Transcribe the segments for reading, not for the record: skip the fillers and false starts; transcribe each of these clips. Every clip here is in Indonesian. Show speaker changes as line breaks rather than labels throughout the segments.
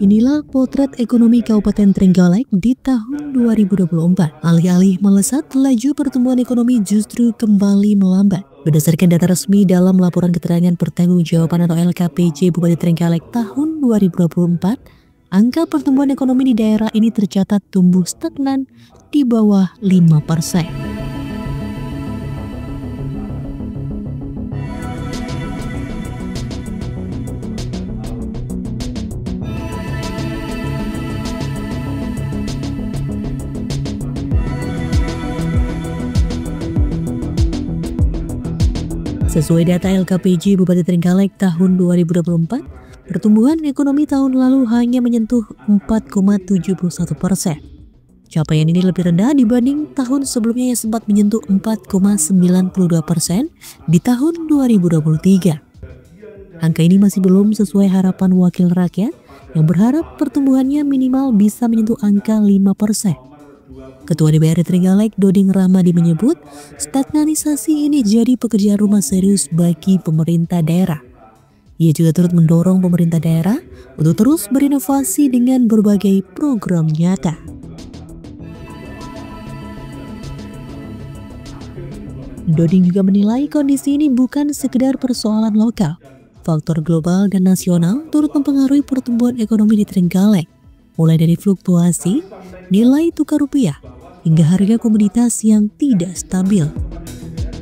Inilah potret ekonomi Kabupaten Trenggalek di tahun 2024. Alih-alih melesat, laju pertumbuhan ekonomi justru kembali melambat. Berdasarkan data resmi dalam Laporan Keterangan Pertanggungjawaban atau LKPJ Bupati Trenggalek tahun 2024, angka pertumbuhan ekonomi di daerah ini tercatat tumbuh stagnan di bawah 5%. Sesuai data LKPJ Bupati Trenggalek tahun 2024, pertumbuhan ekonomi tahun lalu hanya menyentuh 4,71%. Capaian ini lebih rendah dibanding tahun sebelumnya yang sempat menyentuh 4,92% di tahun 2023. Angka ini masih belum sesuai harapan wakil rakyat yang berharap pertumbuhannya minimal bisa menyentuh angka 5%. Ketua DPRD Trenggalek, Doding Rahmadi menyebut, stagnanisasi ini jadi pekerjaan rumah serius bagi pemerintah daerah. Ia juga turut mendorong pemerintah daerah untuk terus berinovasi dengan berbagai program nyata. Doding juga menilai kondisi ini bukan sekedar persoalan lokal. Faktor global dan nasional turut mempengaruhi pertumbuhan ekonomi di Trenggalek, mulai dari fluktuasi nilai tukar rupiah hingga harga komoditas yang tidak stabil.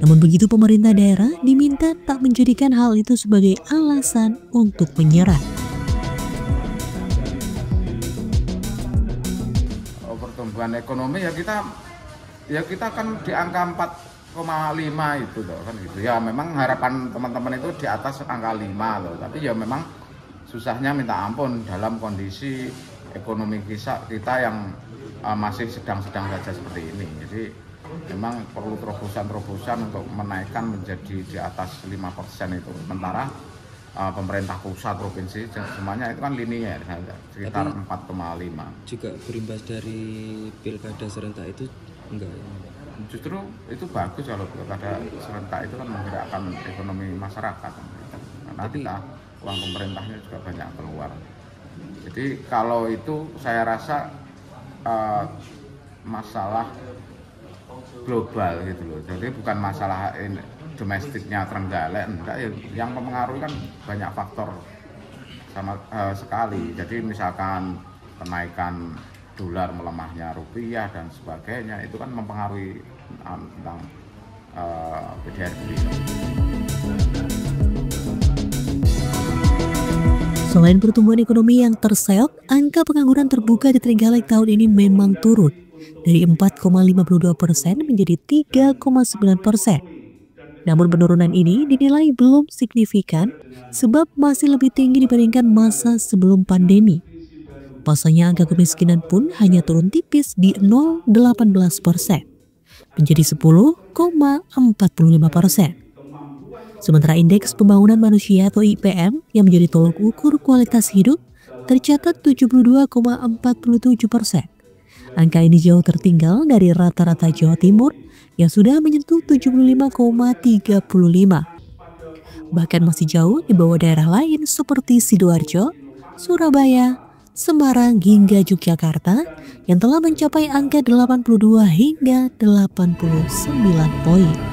Namun begitu, pemerintah daerah diminta tak menjadikan hal itu sebagai alasan untuk menyerah.
Pertumbuhan ekonomi ya kita kan di angka 4,5 itu loh kan gitu. Ya memang harapan teman-teman itu di atas angka 5 loh, tapi ya memang susahnya minta ampun dalam kondisi ekonomi kita yang masih sedang-sedang saja seperti ini. Jadi memang perlu terobosan-terobosan untuk menaikkan menjadi di atas 5% itu. Sementara pemerintah pusat, provinsi semuanya itu kan linier sekitar 4,5.
Juga berimbas dari pilkada serentak itu enggak?
Justru itu bagus kalau pilkada serentak itu kan menggerakkan ekonomi masyarakat. Karena kita uang pemerintahnya juga banyak keluar. Jadi kalau itu saya rasa masalah global gitu loh. Jadi bukan masalah domestiknya Trenggalek, enggak ya. Yang mempengaruhi kan banyak faktor sama sekali. Jadi misalkan kenaikan dolar, melemahnya rupiah dan sebagainya itu kan mempengaruhi tentang PDRB.
Selain pertumbuhan ekonomi yang terseok, angka pengangguran terbuka di Trenggalek tahun ini memang turun dari 4,52% menjadi 3,9%. Namun penurunan ini dinilai belum signifikan sebab masih lebih tinggi dibandingkan masa sebelum pandemi. Pasalnya angka kemiskinan pun hanya turun tipis di 0,18% menjadi 10,45%. Sementara indeks pembangunan manusia atau IPM yang menjadi tolok ukur kualitas hidup tercatat 72,47%. Angka ini jauh tertinggal dari rata-rata Jawa Timur yang sudah menyentuh 75,35. Bahkan masih jauh di bawah daerah lain seperti Sidoarjo, Surabaya, Semarang hingga Yogyakarta yang telah mencapai angka 82 hingga 89 poin.